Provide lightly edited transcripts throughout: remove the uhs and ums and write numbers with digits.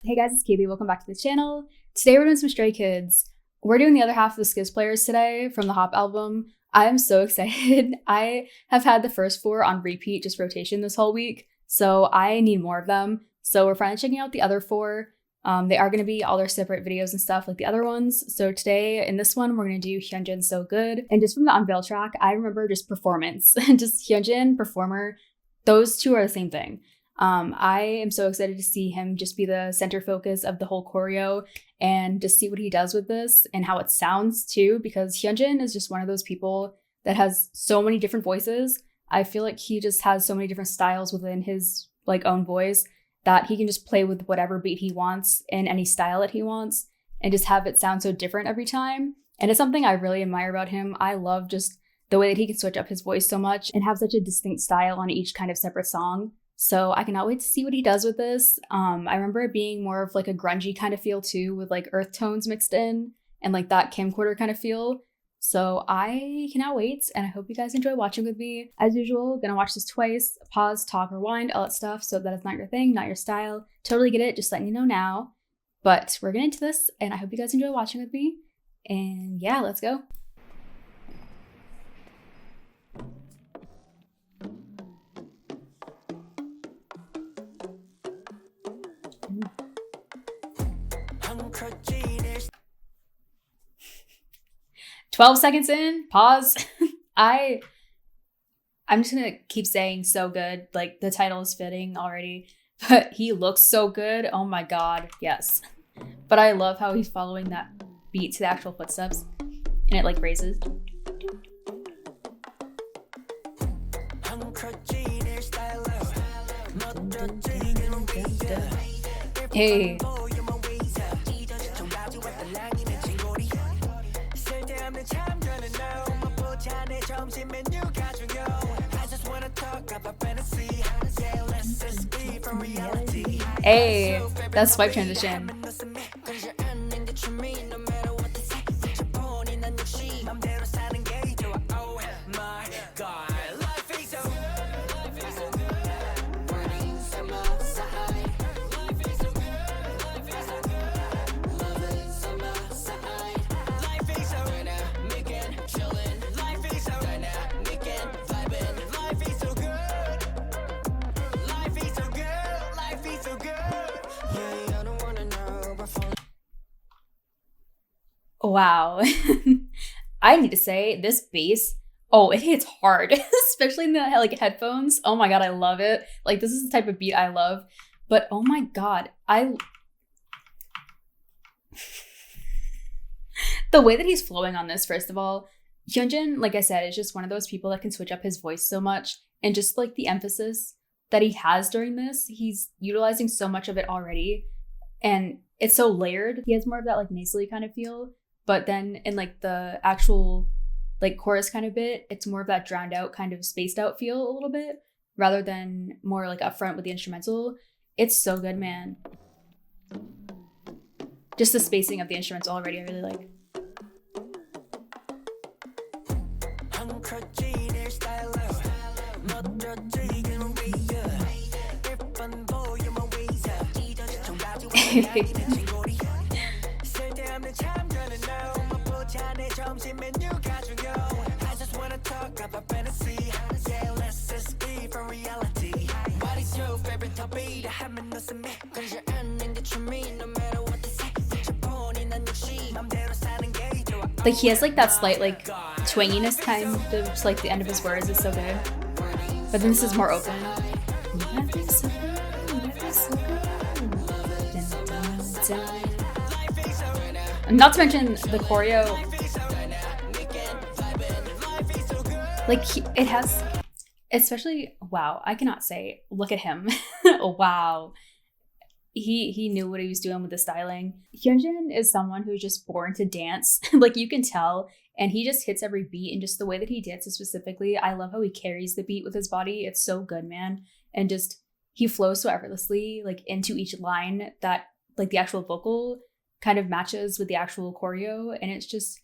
Hey guys, it's Kaylee. Welcome back to the channel. Today we're doing some Stray Kids. We're doing the other half of the SKZ-PLAYERs today from the Hop album. I am so excited. I have had the first 4 on repeat, just rotation this whole week, so I need more of them. So we're finally checking out the other 4. They are going to be all their separate videos and stuff like the other ones. So today in this one, we're going to do Hyunjin So Good. And just from the Unveil track, I remember just performance. Just Hyunjin, performer, those two are the same thing. I am so excited to see him just be the center focus of the whole choreo and just see what he does with this and how it sounds too, because Hyunjin is just one of those people that has so many different voices. I feel like he just has so many different styles within his own voice that he can just play with whatever beat he wants in any style that he wants and just have it sound so different every time. And it's something I really admire about him. I love just the way that he can switch up his voice so much and have such a distinct style on each kind of separate song. So I cannot wait to see what he does with this. I remember it being more of a grungy kind of feel too, with earth tones mixed in and that camcorder kind of feel. So I cannot wait, and I hope you guys enjoy watching with me. As usual, gonna watch this twice, pause, talk, rewind, all that stuff. So if that is not your thing, not your style, totally get it, just letting you know now. But we're getting into this, and I hope you guys enjoy watching with me. And yeah, let's go. Mm. 12 seconds in, pause. I'm just gonna keep saying so good. The title is fitting already, but he looks so good. Oh my god, yes. But I love how he's following that beat to the actual footsteps and it raises. Hey. Hey, that's swipe transition. Wow. I need to say, this bass, oh, it hits hard, especially in the headphones. Oh my god, I love it. This is the type of beat I love. But oh my god, the way that he's flowing on this, first of all, Hyunjin, like I said, is just one of those people that can switch up his voice so much, and just the emphasis that he has during this, he's utilizing so much of it already, and it's so layered. He has more of that nasally kind of feel. But then in the actual chorus kind of bit, it's more of that drowned out kind of spaced out feel a little bit, rather than more up front with the instrumental. It's so good, man. Just the spacing of the instruments already, I really like. He has that slight twanginess kind of just the end of his words is so good, but then this is more open. And not to mention the choreo, it has, especially, wow, I cannot say, look at him. Wow. He knew what he was doing with the styling. Hyunjin is someone who's just born to dance. You can tell, and he just hits every beat, and just the way that he dances specifically, I love how he carries the beat with his body. It's so good, man. And just, he flows so effortlessly, into each line that, the actual vocal kind of matches with the actual choreo, and it's just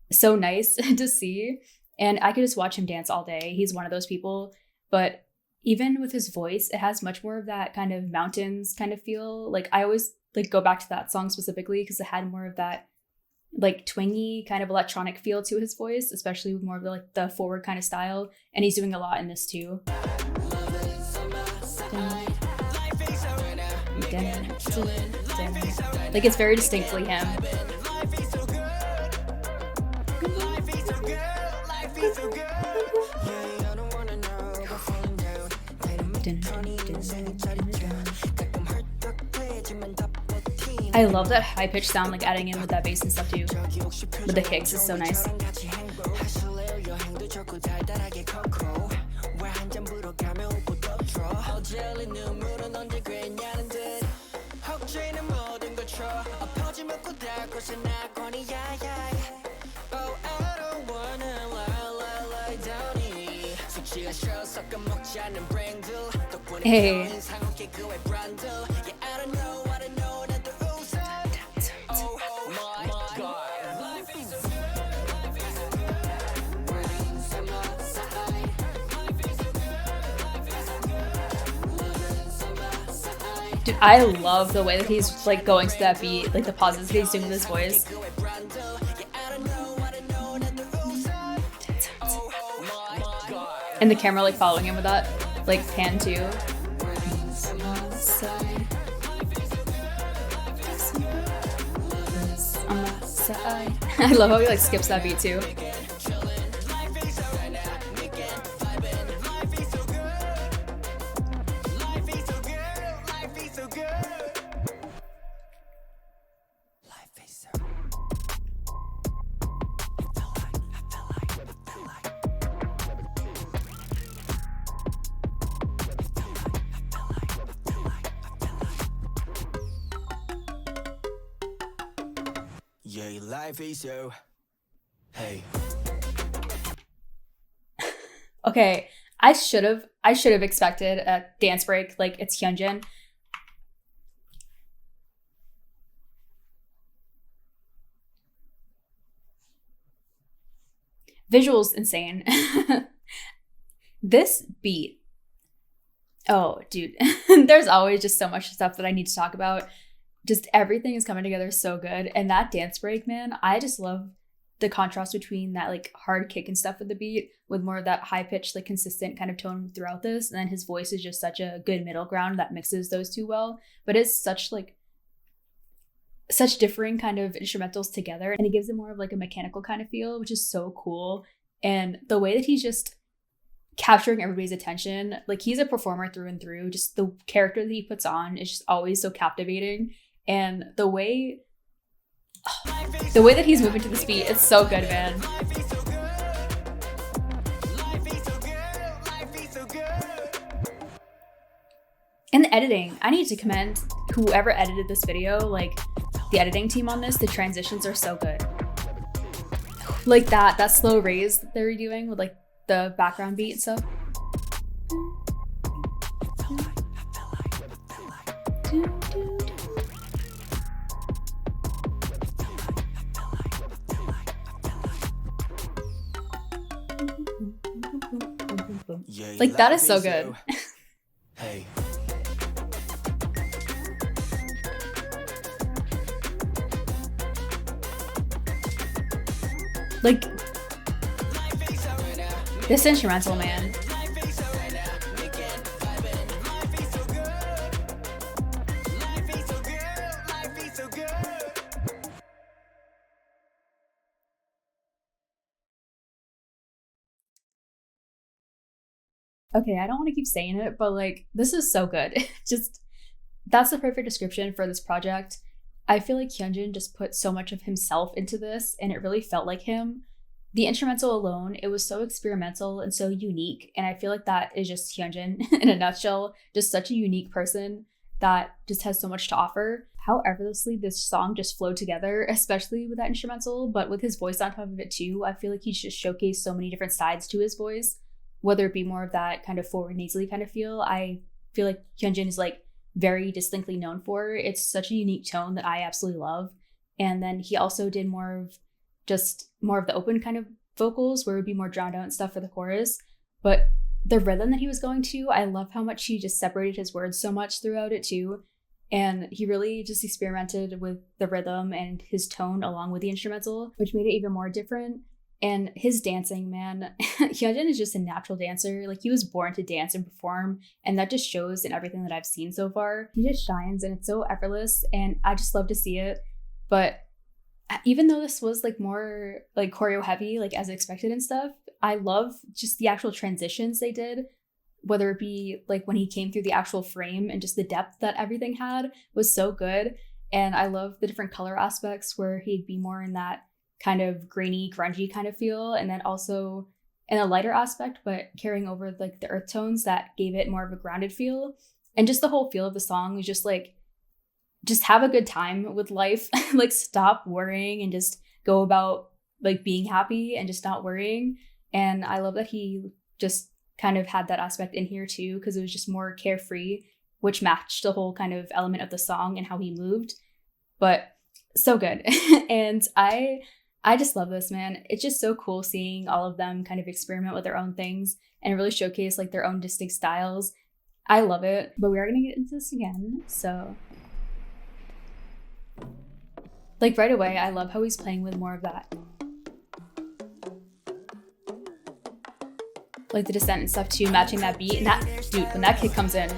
so nice to see. And I could just watch him dance all day. He's one of those people, but even with his voice, it has much more of that kind of mountains kind of feel. I always like go back to that song specifically because it had more of that like twangy kind of electronic feel to his voice, especially with more of like the forward kind of style. And he's doing a lot in this too. Like it's very distinctly him. I love that high-pitched sound, like adding in with that bass and stuff too. With the kicks is so nice. Hey. Dude, I love the way that he's like going to that beat, like the pauses that he's doing with his voice. And the camera like following him with that, like pan too. I love how he like skips that beat too. Yeah, life is so. Hey. Okay, I should have expected a dance break like it's Hyunjin. Visuals insane. This beat. Oh, dude. There's always just so much stuff that I need to talk about. Just everything is coming together so good. And that dance break, man, I just love the contrast between that like hard kick and stuff with the beat with more of that high pitched, like consistent kind of tone throughout this. And then his voice is just such a good middle ground that mixes those two well. But it's such differing kind of instrumentals together. And it gives it more of like a mechanical kind of feel, which is so cool. And the way that he's just capturing everybody's attention, like he's a performer through and through. Just the character that he puts on is just always so captivating. And the way that he's moving to this beat, it's so good, man. And the editing, I need to commend whoever edited this video, like the editing team on this. The transitions are so good. Like that slow raise that they're doing with like the background beat and stuff. Like that is so good. Hey. Like this instrumental, man. Okay, I don't want to keep saying it, but like this is so good. Just that's the perfect description for this project. I feel like Hyunjin just put so much of himself into this and it really felt like him. The instrumental alone, it was so experimental and so unique. And I feel like that is just Hyunjin in a nutshell. Just such a unique person that just has so much to offer. How effortlessly this song just flowed together, especially with that instrumental, but with his voice on top of it too. I feel like he's just showcased so many different sides to his voice, whether it be more of that kind of forward nasally kind of feel. I feel like Hyunjin is like very distinctly known for. It's such a unique tone that I absolutely love. And then he also did more of the open kind of vocals where it would be more drowned out and stuff for the chorus. But the rhythm that he was going to, I love how much he just separated his words so much throughout it too. And he really just experimented with the rhythm and his tone along with the instrumental, which made it even more different. And his dancing, man, Hyunjin is just a natural dancer. Like, he was born to dance and perform, and that just shows in everything that I've seen so far. He just shines, and it's so effortless, and I just love to see it. But even though this was like more like choreo heavy, like as expected and stuff, I love just the actual transitions they did, whether it be like when he came through the actual frame, and just the depth that everything had was so good. And I love the different color aspects where he'd be more in that kind of grainy, grungy kind of feel, and then also in a lighter aspect, but carrying over like the earth tones that gave it more of a grounded feel. And just the whole feel of the song was just like, just have a good time with life. Like, stop worrying and just go about like being happy and just not worrying. And I love that he just kind of had that aspect in here too, because it was just more carefree, which matched the whole kind of element of the song and how he moved. But so good. And I just love this, man. It's just so cool seeing all of them kind of experiment with their own things and really showcase like their own distinct styles. I love it. But we are going to get into this again. So like right away, I love how he's playing with more of that, like the descent and stuff too, matching that beat. And that, dude, when that kick comes in,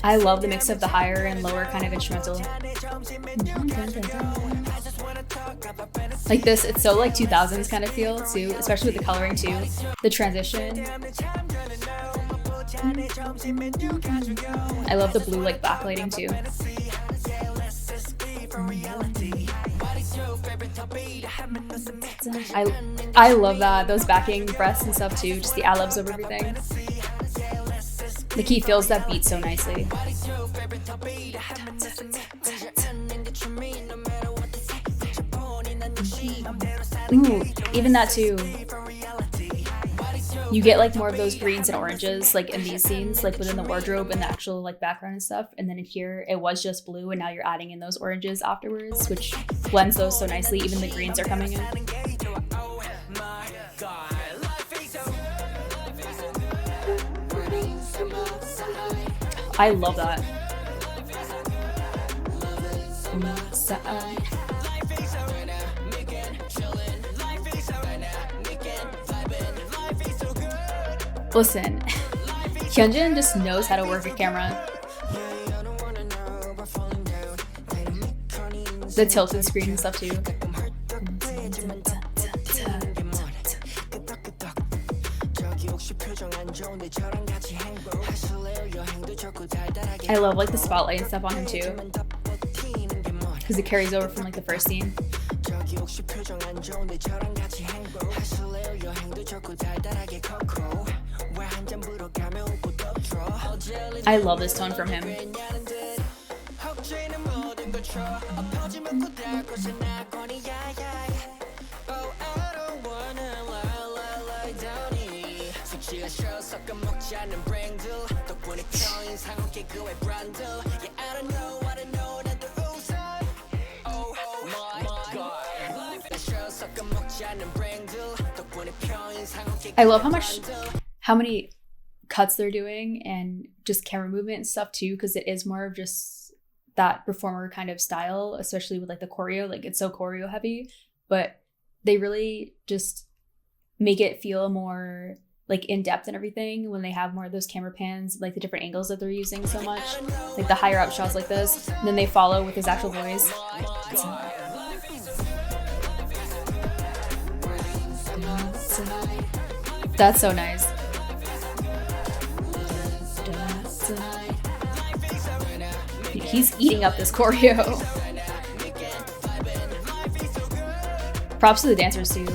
I love the mix of the higher and lower kind of instrumental. Like this, it's so like 2000s kind of feel too, especially with the coloring too. The transition. I love the blue like backlighting too. I love that, those backing breaths and stuff too, just the ad-libs over everything. Like, he feels that beat so nicely. Ooh, even that too. You get like more of those greens and oranges like in these scenes, like within the wardrobe and the actual like background and stuff. And then in here, it was just blue, and now you're adding in those oranges afterwards, which blends those so nicely. Even the greens are coming in. I love that. Listen, Hyunjin just knows how to work a camera. The tilted screen and stuff too. I love like the spotlight and stuff on him too, because it carries over from like the first scene. I love this tone from him. I love how many cuts they're doing and just camera movement and stuff too, because it is more of just that performer kind of style, especially with like the choreo. Like, it's so choreo heavy, but they really just make it feel more like in depth and everything when they have more of those camera pans, like the different angles that they're using so much, like the higher up shots like this, and then they follow with his actual voice. That's so nice. He's eating up this choreo. Props to the dancers too.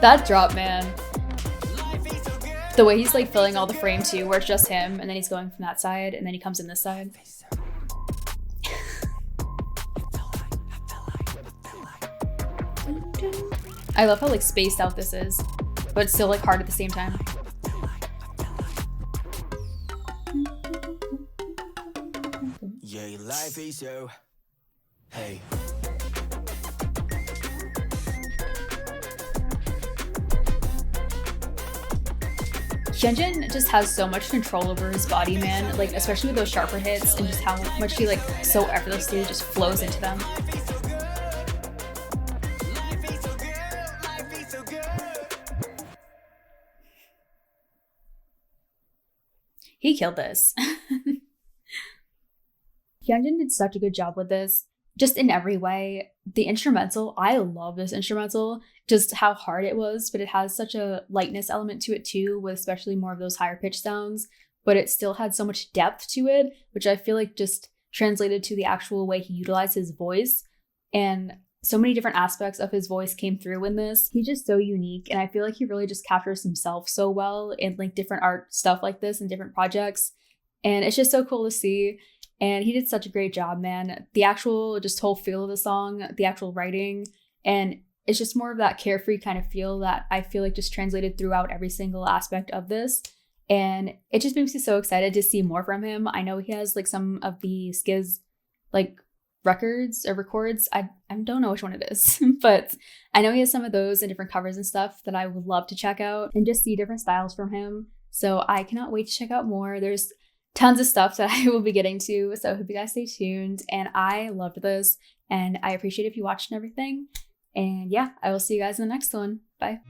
That drop, man. The way he's like filling all the frame too, where it's just him, and then he's going from that side, and then he comes in this side. I love how like spaced out this is, but it's still like hard at the same time. Yeah, life is so. Hey. Hyunjin just has so much control over his body, man. Like, especially with those sharper hits and just how much he, like, so effortlessly just flows into them. He killed this. Hyunjin did such a good job with this, just in every way. The instrumental, I love this instrumental, just how hard it was, but it has such a lightness element to it too, with especially more of those higher pitch sounds, but it still had so much depth to it, which I feel like just translated to the actual way he utilized his voice. And so many different aspects of his voice came through in this. He's just so unique, and I feel like he really just captures himself so well in like different art stuff like this and different projects. And it's just so cool to see. And he did such a great job, man. The actual just whole feel of the song, the actual writing, and it's just more of that carefree kind of feel that I feel like just translated throughout every single aspect of this. And it just makes me so excited to see more from him. I know he has like some of the SKZ like records or records. I don't know which one it is, but I know he has some of those and different covers and stuff that I would love to check out and just see different styles from him. So I cannot wait to check out more. There's tons of stuff that I will be getting to, so I hope you guys stay tuned. And I loved this, and I appreciate if you watched and everything. And yeah, I will see you guys in the next one. Bye.